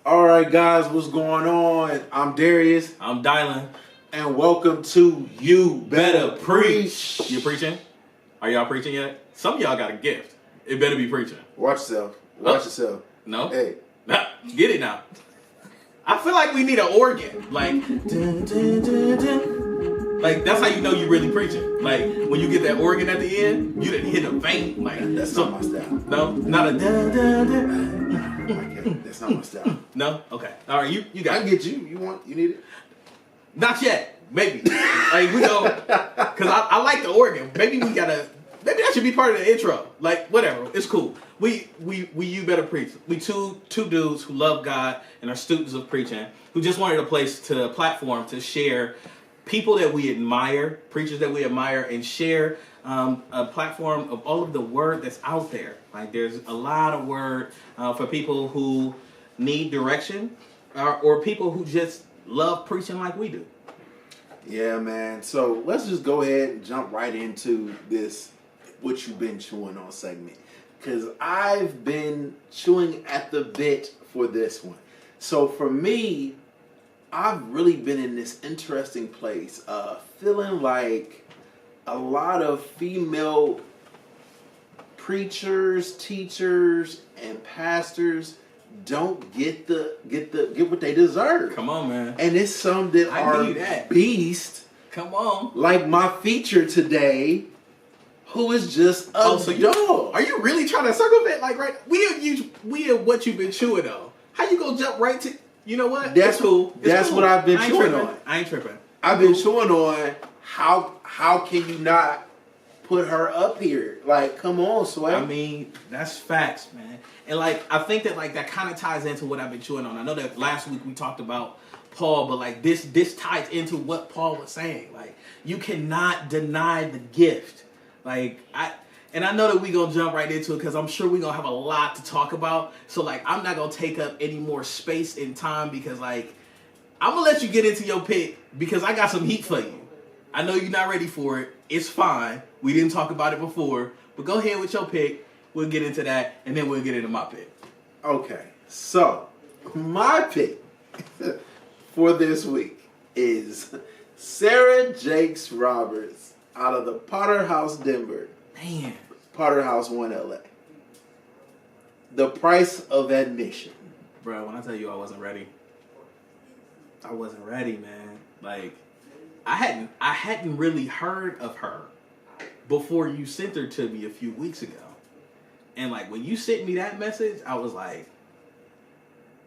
All right, guys, what's going on? I'm Darius. I'm Dylan. And welcome to You Better Preach. You preaching? Are y'all preaching yet? Some of y'all got a gift. It better be preaching. Watch yourself. Watch yourself. No? Hey. Get it now. I feel like we need an organ. Like, dun, dun, dun, dun. Like that's how you know you really preaching. Like, when you get that organ at the end, you didn't hit a vein. Like, That's not my style. No? Not a dun, dun, dun. That's not my style. No? Okay. All right, you got I it. get you. You need it? Not yet. Maybe. Like, we go, because I like the organ. Maybe that should be part of the intro. Like, whatever. It's cool. We You Better Preach. We two dudes who love God and are students of preaching, who just wanted a platform to share people that we admire, preachers that we admire, and share a platform of all of the word that's out there. Like, there's a lot of word for people who need direction or people who just love preaching like we do. Yeah, man. So let's just go ahead and jump right into this what you've been chewing on segment. Because I've been chewing at the bit for this one. So for me, I've really been in this interesting place, feeling like a lot of female preachers, teachers, and pastors don't get what they deserve. Come on, man. And it's some that are beast. Come on. Like my feature today, who is just a dog. Are you really trying to circumvent? Like, right? We are what you've been chewing on. How you gonna jump right to? You know what? That's cool. That's cool. What I've been chewing on. I ain't tripping. I've been chewing on how can you not put her up here? Like, come on, Sway. I mean, that's facts, man. And like, I think that kind of ties into what I've been chewing on. I know that last week we talked about Paul, but like this ties into what Paul was saying. Like, you cannot deny the gift. Like, I know that we gonna jump right into it because I'm sure we gonna have a lot to talk about. So like, I'm not gonna take up any more space and time because like, I'm gonna let you get into your pick because I got some heat for you. I know you're not ready for it. It's fine. We didn't talk about it before, but go ahead with your pick. We'll get into that, and then we'll get into my pick. Okay, so my pick for this week is Sarah Jakes Roberts out of the Potter House, Denver. Man. Potter House 1 LA. The price of admission. Bro, when I tell you I wasn't ready, man. Like, I hadn't really heard of her before you sent her to me a few weeks ago. And like, when you sent me that message, I was like,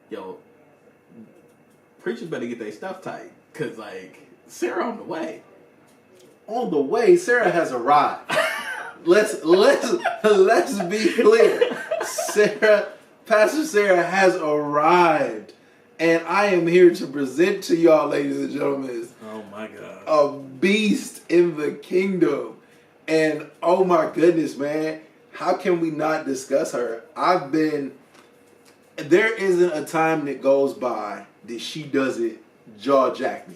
yo, preachers better get their stuff tight. Cause like, Sarah on the way. On the way, Sarah has arrived. Let's be clear. Pastor Sarah has arrived. And I am here to present to y'all, ladies and gentlemen, oh my God, a beast in the kingdom. And oh my goodness, man, how can we not discuss her? There isn't a time that goes by that she doesn't jaw jack me.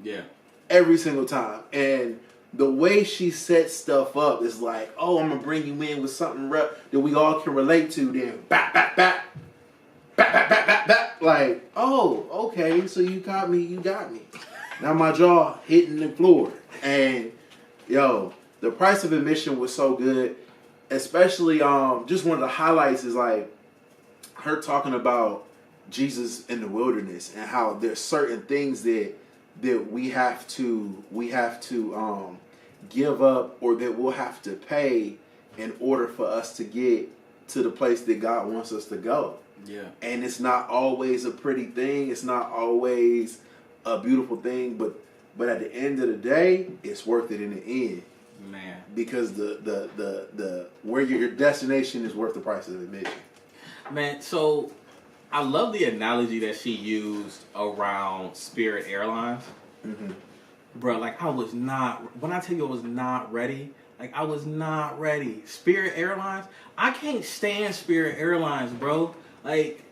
Yeah. Every single time. And the way she sets stuff up is like, oh, I'm going to bring you in with something that we all can relate to. Then, bap, bap, bap. Bap, bap, bap, bap, bap. Like, oh, okay, so you got me. Now my jaw hitting the floor. And, yo, the price of admission was so good. Especially, just one of the highlights is like her talking about Jesus in the wilderness and how there's certain things that we have to give up or that we'll have to pay in order for us to get to the place that God wants us to go. Yeah. And it's not always a pretty thing. It's not always a beautiful thing, but at the end of the day, it's worth it in the end. Man. Because the where your destination is worth the price of admission. Man, so I love the analogy that she used around Spirit Airlines. Mm-hmm. Bro, like when I tell you I was not ready, like I was not ready. Spirit Airlines, I can't stand Spirit Airlines, bro. Like,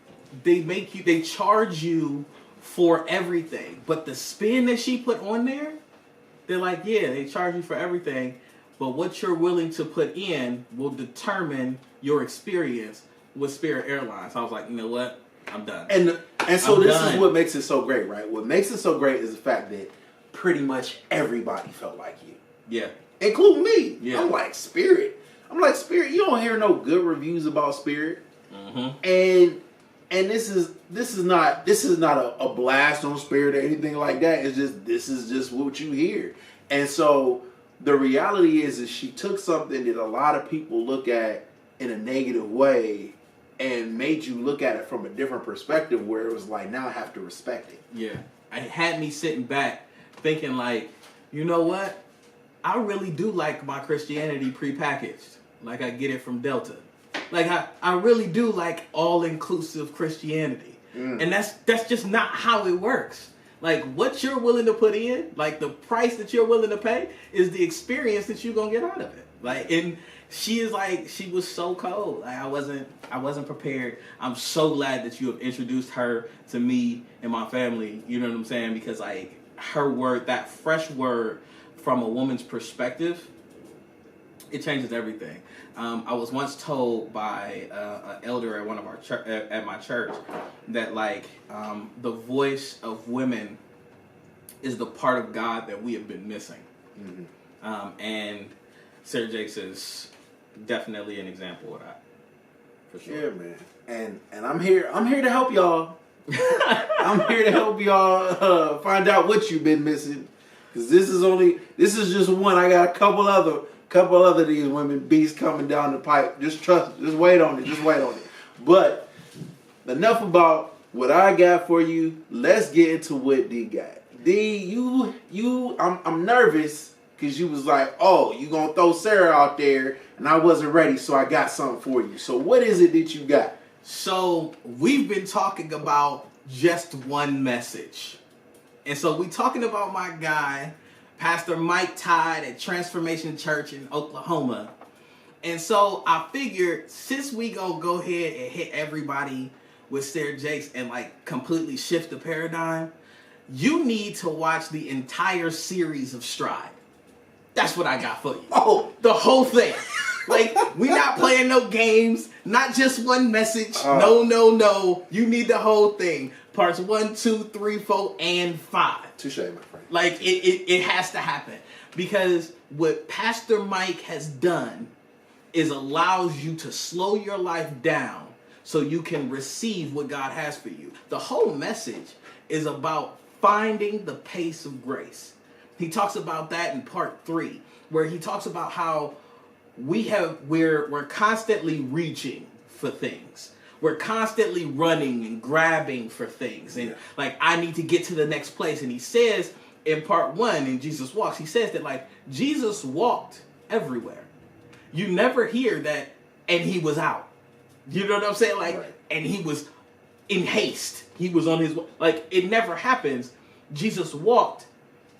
they charge you for everything. But the spin that she put on there, they're like, yeah, they charge you for everything. But what you're willing to put in will determine your experience with Spirit Airlines. I was like, you know what? I'm done. And And so this is what makes it so great, right? What makes it so great is the fact that pretty much everybody felt like you. Yeah. Including me. Yeah. I'm like, Spirit, you don't hear no good reviews about Spirit. Mm-hmm. And this is not a blast on Spirit or anything like that. It's just, this is just what you hear. And so the reality is she took something that a lot of people look at in a negative way and made you look at it from a different perspective, where it was like, now I have to respect it. Yeah. It had me sitting back thinking like, you know what? I really do like my Christianity prepackaged. Like I get it from Delta. Like I really do like all-inclusive Christianity. And that's just not how it works. Like what you're willing to put in, like the price that you're willing to pay is the experience that you're going to get out of it. Like, and she was so cold. Like I wasn't prepared. I'm so glad that you have introduced her to me and my family. You know what I'm saying? Because like her word, that fresh word from a woman's perspective, it changes everything. I was once told by an elder at one of our at my church that like the voice of women is the part of God that we have been missing. Mm-hmm. And Sarah Jakes is definitely an example of that. For sure. Yeah, man. And I'm here to help y'all. I'm here to help y'all find out what you've been missing. Because this is just one. I got a couple other of these women beasts coming down the pipe. Just wait on it. But enough about what I got for you. Let's get into what D got. D, I'm nervous because you was like, oh, you gonna throw Sarah out there, and I wasn't ready, so I got something for you. So what is it that you got? So we've been talking about just one message. And so we talking about my guy, Pastor Mike Todd at Transformation Church in Oklahoma. And so I figured since we gonna go ahead and hit everybody with Sarah Jakes and like completely shift the paradigm, you need to watch the entire series of Stride. That's what I got for you. Oh, the whole thing. Like, we not playing no games, not just one message. No. You need the whole thing. Parts 1, 2, 3, 4, and 5. Touche, my friend. Like, it has to happen. Because what Pastor Mike has done is allows you to slow your life down so you can receive what God has for you. The whole message is about finding the pace of grace. He talks about that in part 3, where he talks about how we're constantly reaching for things. We're constantly running and grabbing for things. And like, I need to get to the next place. And he says in part 1 in Jesus Walks, he says that like Jesus walked everywhere. You never hear that, and he was out. You know what I'm saying? Like, and he was in haste. He was on his, like, it never happens. Jesus walked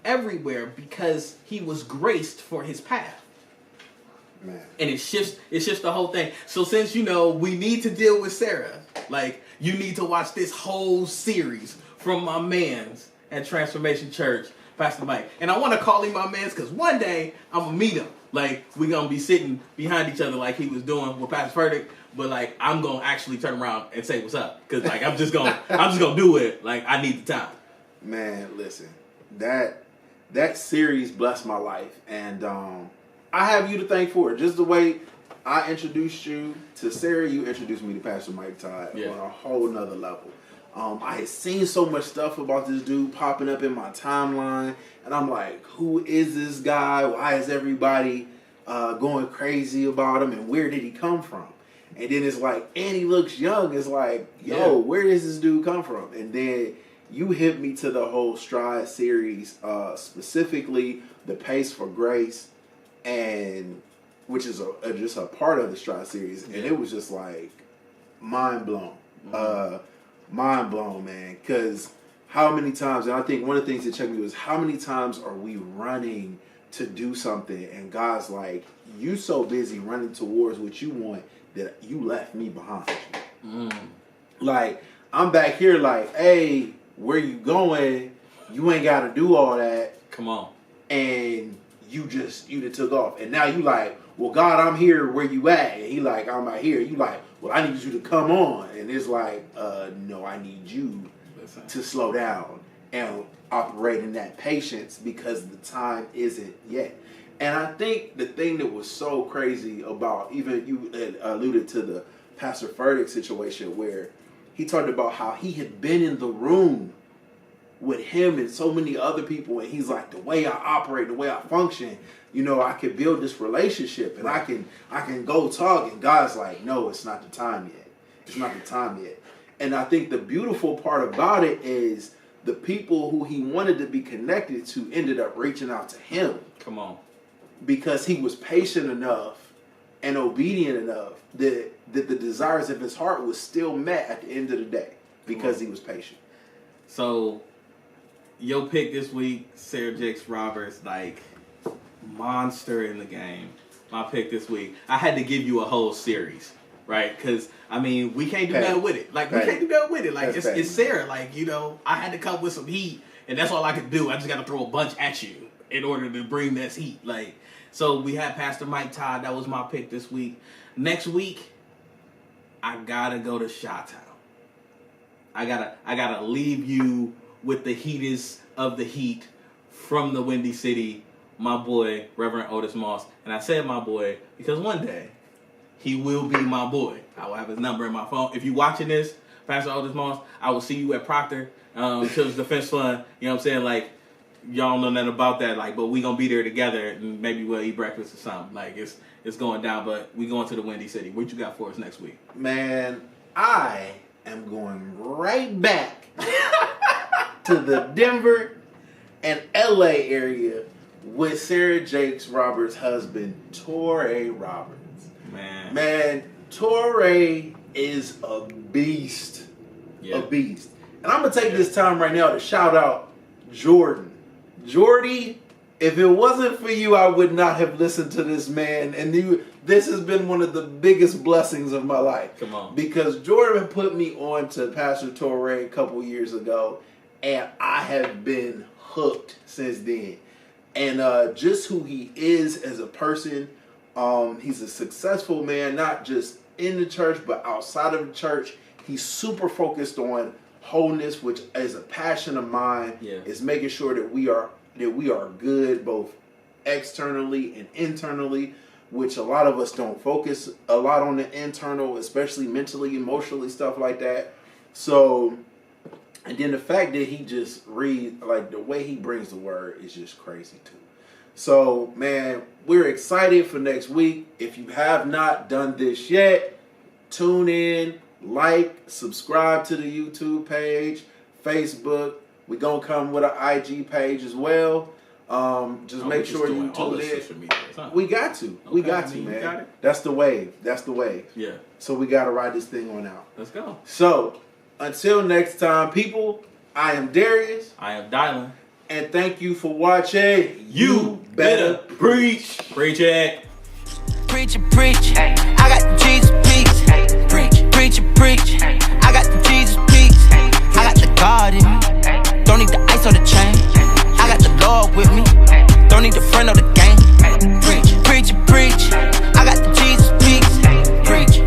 everywhere because he was graced for his path. Man. And it shifts the whole thing. So since we need to deal with Sarah, like, you need to watch this whole series from my mans at Transformation Church, Pastor Mike. And I want to call him my mans because one day I'm gonna meet him. Like, we're gonna be sitting behind each other like he was doing with Pastor Furtick, but like I'm gonna actually turn around and say what's up. Cause like I'm just gonna do it. Like, I need the time. Man, listen. That series blessed my life, and I have you to thank for it. Just the way I introduced you to Sarah, you introduced me to Pastor Mike Todd on a whole nother level. I had seen so much stuff about this dude popping up in my timeline, and I'm like, who is this guy? Why is everybody going crazy about him, and where did he come from? And then it's like, and he looks young. It's like, yo, where does this dude come from? And then you hit me to the whole Stride series, specifically the Pace for Grace, and which is just a part of the Stride series, and it was just like mind blown, man. Because how many times, and I think one of the things that checked me was how many times are we running to do something, and God's like, you so busy running towards what you want that you left me behind. Like, I'm back here like, hey, where you going? You ain't got to do all that. Come on. And you just took off. And now you like, well, God, I'm here where you at. And he like, I'm out here. You like, well, I need you to come on. And it's like, no, I need you to slow down and operate in that patience because the time isn't yet. And I think the thing that was so crazy about, even you alluded to the Pastor Furtick situation where he talked about how he had been in the room with him and so many other people, and he's like, the way I operate, the way I function, you know, I can build this relationship and I can go talk, and God's like, no, it's not the time yet. It's not the time yet. And I think the beautiful part about it is the people who he wanted to be connected to ended up reaching out to him. Come on. Because he was patient enough and obedient enough that the desires of his heart was still met at the end of the day because he was patient. So, your pick this week, Sarah Jakes Roberts, like, monster in the game. My pick this week. I had to give you a whole series, right? Because, I mean, we can't do nothing with it. Like, we can't do nothing with it. Like, it's Sarah. Like, you know, I had to come with some heat, and that's all I could do. I just got to throw a bunch at you in order to bring this heat. Like, so we had Pastor Mike Todd. That was my pick this week. Next week, I gotta go to Chi-Town. I gotta leave you with the heatest of the heat from the Windy City, my boy, Reverend Otis Moss. And I said my boy because one day he will be my boy. I will have his number in my phone. If you're watching this, Pastor Otis Moss, I will see you at Proctor Children's Defense Fund. You know what I'm saying? Like, y'all don't know nothing about that, like, but we gonna be there together and maybe we'll eat breakfast or something. Like, it's going down, but we going to the Windy City. What you got for us next week? Man, I am going right back to the Denver and LA area with Sarah Jakes Roberts' husband, Torrey Roberts. Man, Torrey is a beast. Yeah. A beast. And I'm gonna take this time right now to shout out Jordan. Jordy, if it wasn't for you, I would not have listened to this man. And this has been one of the biggest blessings of my life. Come on. Because Jordan put me on to Pastor Torrey a couple years ago, and I have been hooked since then. And just who he is as a person, he's a successful man, not just in the church, but outside of the church. He's super focused on wholeness, which is a passion of mine. Yeah. Is making sure that we are good both externally and internally, which a lot of us don't focus a lot on the internal, especially mentally, emotionally, stuff like that. So, and then the fact that he just reads, like the way he brings the word is just crazy too. So, man, we're excited for next week. If you have not done this yet, tune in, like, subscribe to the YouTube page, Facebook. We're going to come with an IG page as well. Just make sure you tune in. Huh? We got to. Okay, we got to, man. Got it. That's the wave. That's the wave. Yeah. So we got to ride this thing on out. Let's go. So, until next time, people, I am Darius. I am Dylan. And thank you for watching. You better preach. Preach it. Preach it, preach. I got Jesus, please. Preach, preach it, preach.